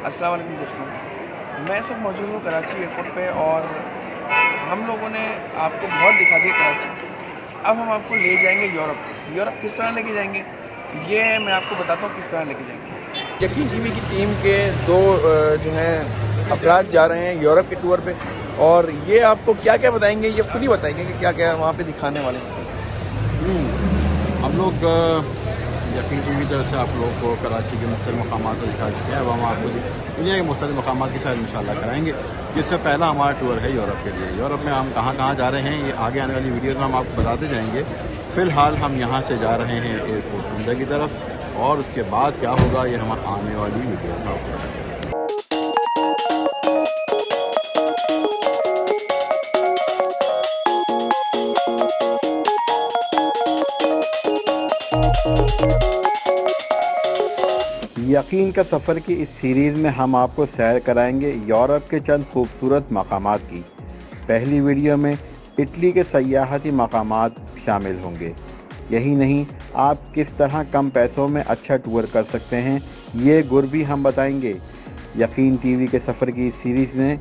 अस्सलाम वालेकुम दोस्तों, मैं इस वक्त मौजूद हूँ कराची एयरपोर्ट पे और हम लोगों ने आपको बहुत दिखा दिया कराची। अब हम आपको ले जाएंगे यूरोप किस तरह लेके जाएंगे ये मैं आपको बताता हूँ किस तरह लेके जाएंगे। यकीन टीवी की टीम के दो जो हैं अफराद जा रहे हैं यूरोप के टूर पे और ये आपको क्या क्या बताएंगे, ये खुद ही बताएंगे कि क्या क्या वहाँ पे दिखाने वाले हैं। हम लोग यकीन टीवी की तरफ से आप लोग को कराची के मुख्तलिफ मकामात को दिखा चुके हैं। अब हम आपको दुनिया के मुख्तलिफ मकामात की सैर इंशाल्लाह कराएंगे। जिससे पहला हमारा टूर है यूरोप के लिए। यूरोप में हम कहाँ कहाँ जा रहे हैं ये आगे आने वाली वीडियोज़ में हम आपको बताते जाएंगे। फ़िलहाल हम यहाँ से जा रहे हैं एयरपोर्ट उमदा की तरफ और उसके बाद क्या होगा ये हम आने वाली वीडियो में आपको बताएंगे। यकीन का सफ़र की इस सीरीज़ में हम आपको सैर कराएंगे यूरोप के चंद खूबसूरत मकामात की। पहली वीडियो में इटली के सयाहती मकामात शामिल होंगे। यही नहीं, आप किस तरह कम पैसों में अच्छा टूर कर सकते हैं ये गुर भी हम बताएंगे। यकीन टीवी के सफ़र की इस सीरीज़ में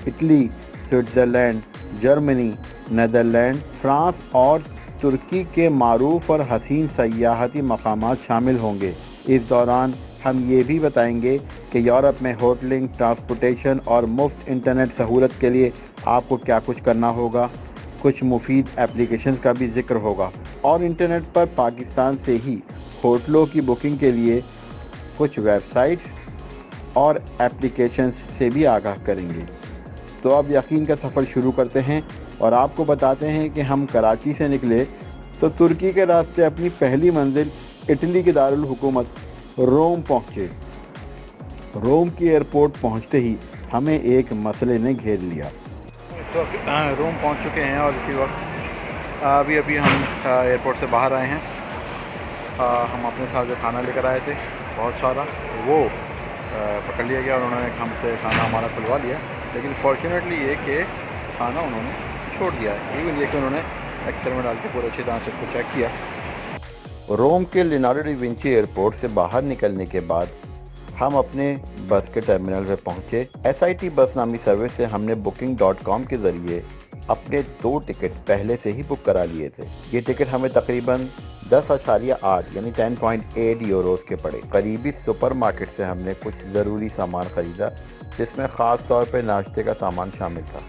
Italy, Switzerland, Germany, Netherland, France और तुर्की के मारूफ और हसीन सयाहती मकामात शामिल होंगे। इस दौरान हम ये भी बताएंगे कि यूरोप में होटलिंग, ट्रांसपोर्टेशन और मुफ्त इंटरनेट सहूलत के लिए आपको क्या कुछ करना होगा। कुछ मुफीद एप्लीकेशंस का भी जिक्र होगा और इंटरनेट पर पाकिस्तान से ही होटलों की बुकिंग के लिए कुछ वेबसाइट्स और एप्लीकेशंस से भी आगाह करेंगे। तो अब यकीन का सफ़र शुरू करते हैं और आपको बताते हैं कि हम कराची से निकले तो तुर्की के रास्ते अपनी पहली मंजिल इटली के दारुल हुकूमत रोम पहुँचे। रोम की एयरपोर्ट पहुँचते ही हमें एक मसले ने घेर लिया। इस वक्त रोम पहुंच चुके हैं और इसी वक्त अभी हम एयरपोर्ट से बाहर आए हैं। हम अपने साथ जो खाना लेकर आए थे बहुत सारा वो पकड़ लिया गया और उन्होंने हमसे खाना हमारा खुलवा लिया। लेकिन फॉर्चुनेटली ये कि खाना उन्होंने छोड़ दिया। इवन ये कि उन्होंने एक्सरे में डाल के पूरे अच्छी तरह से उसको चेक किया। रोम के लियोनार्डो डी विंची एयरपोर्ट से बाहर निकलने के बाद हम अपने बस के टर्मिनल पे पहुंचे। SIT बस नामी सर्विस से हमने booking.com के ज़रिए अपने 2 टिकट पहले से ही बुक करा लिए थे। ये टिकट हमें तकरीबन 10.8 यानी 10.8 यूरोस के पड़े। करीबी सुपरमार्केट से हमने कुछ ज़रूरी सामान ख़रीदा जिसमें ख़ास तौर पे नाश्ते का सामान शामिल था।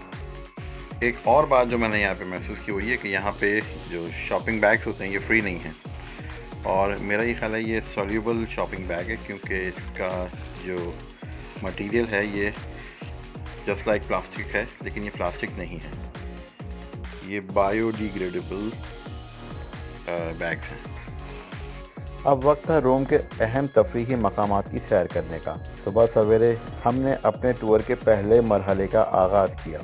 एक और बात जो मैंने यहाँ पे महसूस की वो ये कि यहाँ पे जो शॉपिंग बैग्स होते हैं ये फ्री नहीं हैं और मेरा ये ख्याल है ये सॉल्यूबल शॉपिंग बैग है क्योंकि इसका जो मटेरियल है ये जस्ट लाइक प्लास्टिक है लेकिन ये प्लास्टिक नहीं है, ये बायोडिग्रेडेबल बैग्स हैं। अब वक्त है रोम के अहम तफरीही मकामात की सैर करने का। सुबह सवेरे हमने अपने टूर के पहले मरहले का आगाज़ किया।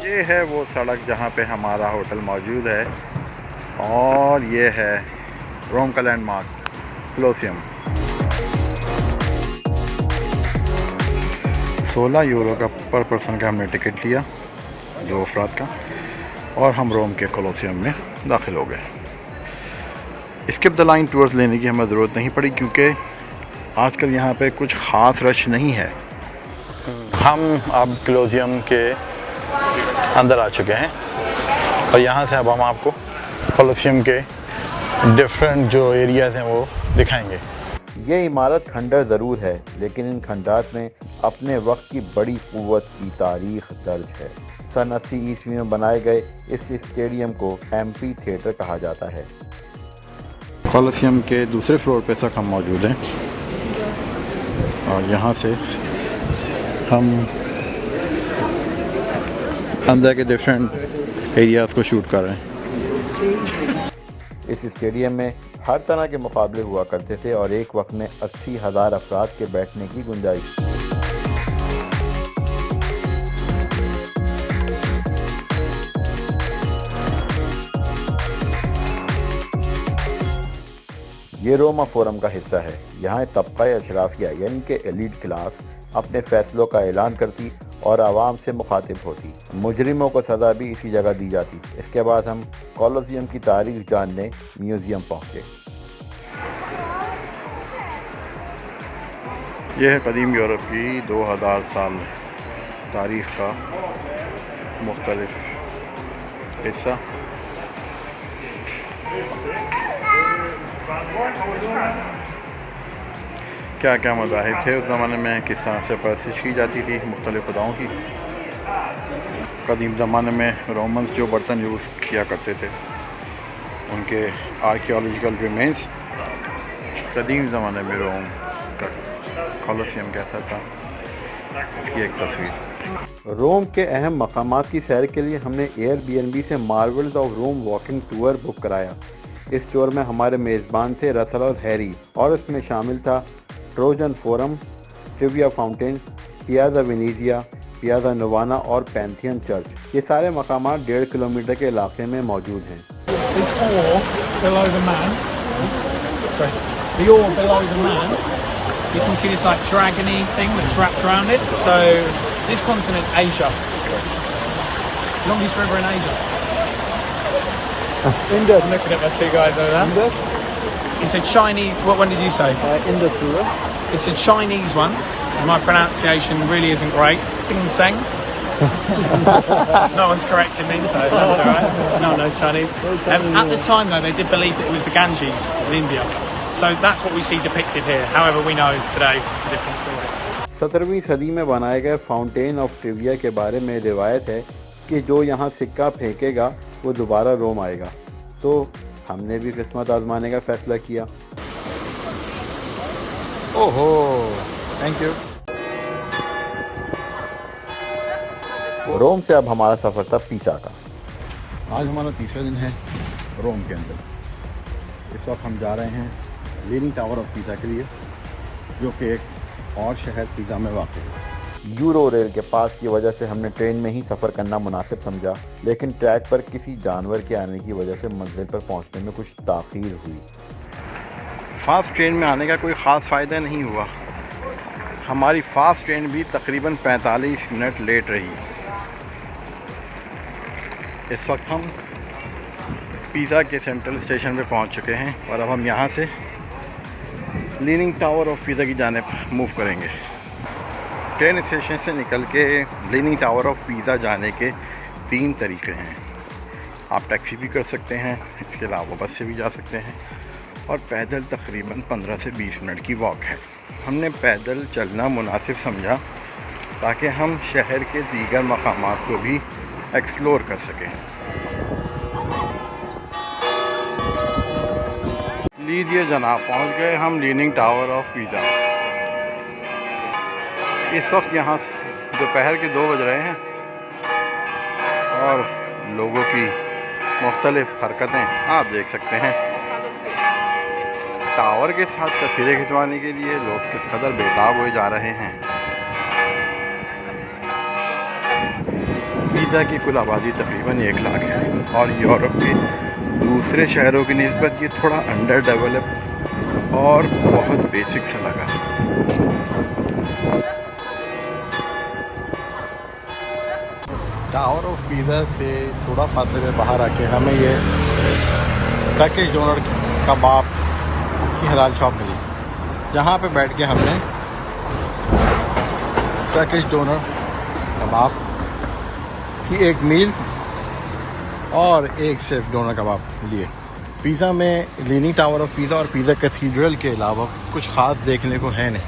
ये है वो सड़क जहाँ पे हमारा होटल मौजूद है और ये है रोम का लैंडमार्क कोलोसियम। 16 यूरो का पर पर्सन का हमने टिकट लिया 2 अफराद का और हम रोम के कोलोसियम में दाखिल हो गए। स्किप द लाइन टूर्स लेने की हमें ज़रूरत नहीं पड़ी क्योंकि आजकल यहाँ पे कुछ ख़ास रश नहीं है। हम अब कोलोसियम के अंदर आ चुके हैं और यहाँ से अब हम आपको कोलोसियम के डिफरेंट जो एरियाज़ हैं वो दिखाएंगे। ये इमारत खंडर ज़रूर है लेकिन इन खंडात में अपने वक्त की बड़ी क़ुव्वत की तारीख़ दर्ज है। सन 80 ईस्वी में बनाए गए इस स्टेडियम को एम्फी थिएटर कहा जाता है। कोलोसियम के दूसरे फ्लोर पे तक हम मौजूद हैं और यहाँ से हम अंदर के डिफरेंट एरियाज़ को शूट कर रहे हैं। इस स्टेडियम में हर तरह के मुकाबले हुआ करते थे और एक वक्त में 80,000 अफराद के बैठने की गुंजाइश थी। ये रोमा फोरम का हिस्सा है। यहाँ तबका अशराफिया यानी कि एलीट क्लास अपने फैसलों का ऐलान करती और आवाम से मुखातिब होती। मुजरिमों को सज़ा भी इसी जगह दी जाती। इसके बाद हम कोलोसियम की तारीख जानने म्यूज़ियम पहुँचे। यह है कदीम यूरोप की 2000 साल तारीख़ का मुख्तलिफ हिस्सा। क्या क्या मज़ाहिब थे उस ज़माने में, किस तरह से परस्तिश की जाती थी मुख्तलिफ खुदाओं की। कदीम ज़माने में रोमन्स जो बर्तन यूज़ किया करते थे उनके आर्कियोलॉजिकल रिमेन्स, कदीम ज़माने में रोम का कोलोसियम कैसा था इसकी एक तस्वीर। रोम के अहम मकामात की सैर के लिए हमने एयरबीएनबी से marvels of Rome walking tour book कराया। इस टूर में हमारे मेज़बान थे रसल और हैरी और उसमें शामिल था Trojan forum, Trevi fountain, piazza Venezia, piazza Navona और पैंथियन चर्च। ये सारे मकामात 1.5 किलोमीटर के इलाके में मौजूद हैं। You can see this like dragony thing that's wrapped around it. So this continent, Asia, longest river in Asia. Indus. I'm looking at my two guys over there. Indus? It's a Chinese. What one did you say? Indus River. It's a Chinese one. My pronunciation really isn't great. Sing Seng. No one's correcting me, so that's all right. No one knows Chinese. At the time, though, they did believe that it was the Ganges in India. So that's what we see depicted here. However, we know today it's a different story. 17वीं सदी में बनाए गए fountain of trivia के बारे में रिवायत है कि जो यहाँ सिक्का फेंकेगा वो दोबारा रोम आएगा। तो हमने भी किस्मत आजमाने का फैसला किया। ओहो, थैंक यू। रोम से अब हमारा सफ़र था पीसा का। आज हमारा तीसरा दिन है रोम के अंदर। इस वक्त हम जा रहे हैं लीनिंग टावर ऑफ पिज़ा के लिए, जो कि एक और शहर पिज़ा में वाक़ है। यूरो रेल के पास की वजह से हमने ट्रेन में ही सफ़र करना मुनासिब समझा, लेकिन ट्रैक पर किसी जानवर के आने की वजह से मंजिल पर पहुंचने में कुछ ताख़ीर हुई। फ़ास्ट ट्रेन में आने का कोई ख़ास फ़ायदा नहीं हुआ। हमारी फ़ास्ट ट्रेन भी तकरीबन 45 मिनट लेट रही। इस वक्त हम पिज़ा के सेंट्रल स्टेशन पे पहुंच चुके हैं और अब हम यहाँ से लीनिंग टावर ऑफ पिज़ा की जानिब मूव करेंगे। ट्रेन स्टेशन से निकल के लीनिंग टावर ऑफ पिज़ा जाने के 3 तरीक़े हैं। आप टैक्सी भी कर सकते हैं, इसके अलावा बस से भी जा सकते हैं, और पैदल तकरीबन 15 से 20 मिनट की वॉक है। हमने पैदल चलना मुनासिब समझा ताकि हम शहर के दीगर मकामात को भी एक्सप्लोर कर सकें। लीजिए जनाब, पहुंच गए हम लीनिंग टावर ऑफ पिज़ा। इस वक्त यहाँ दोपहर के 2 बज रहे हैं और लोगों की मुख्तलिफ हरकतें आप देख सकते हैं। टावर के साथ तस्वीरें खिंचवाने के लिए लोग किस कदर बेताब हुए जा रहे हैं। पिज़ा की कुल आबादी तकरीबन 1 लाख है और यूरोप के दूसरे शहरों की निस्बत ये थोड़ा अंडर डेवलप और बहुत बेसिक सा लगा। टावर ऑफ पिज़ा से थोड़ा फासले में बाहर आके हमें ये टर्किश डोनर कबाब की हलाल शॉप मिली, जहाँ पे बैठ के हमने टर्किश डोनर कबाब की एक मील और एक सिर्फ डोनर कबाब लिए। पिज़ा में लीनिंग टावर ऑफ पिज़ा और पिज़ा कैथीड्रल के अलावा कुछ ख़ास देखने को है नहीं।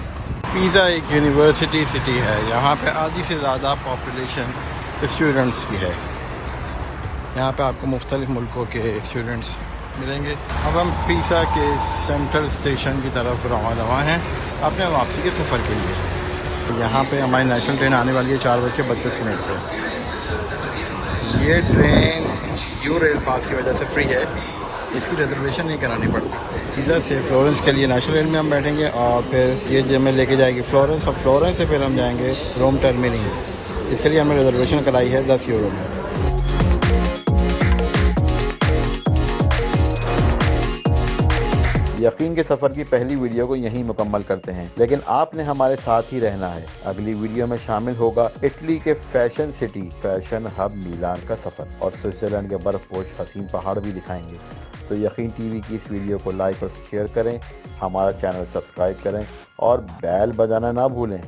पिज़ा एक यूनिवर्सिटी सिटी है, यहाँ पे आधी से ज़्यादा पॉपुलेशन स्टूडेंट्स की है। यहाँ पे आपको मुख्तलिफ़ मुल्कों के स्टूडेंट्स मिलेंगे। अब हम पिज़ा के सेंट्रल स्टेशन की तरफ रवाना हैं अपने वापसी के सफ़र के लिए। यहाँ पे हमारी नेशनल ट्रेन आने वाली है 4:32 पर। ये ट्रेन यू रेल पास की वजह से फ्री है, इसकी रिजर्वेशन नहीं करानी पड़ती। पिज़ा से फ्लोरेंस के लिए नेशनल रेल में हम बैठेंगे और फिर ये हमें लेके जाएगी फ्लोरेंस, और फ्लोरेंस से फिर हम जाएंगे रोम टर्मिनी। इसके लिए हमने रिजर्वेशन कराई है 10 यूरो में। यकीन के सफ़र की पहली वीडियो को यहीं मुकम्मल करते हैं, लेकिन आपने हमारे साथ ही रहना है। अगली वीडियो में शामिल होगा इटली के फैशन सिटी, फैशन हब मिलान का सफ़र और स्विट्ज़रलैंड के बर्फ़पोश हसीन पहाड़ भी दिखाएंगे। तो यकीन टीवी की इस वीडियो को लाइक और शेयर करें, हमारा चैनल सब्सक्राइब करें और बेल बजाना ना भूलें।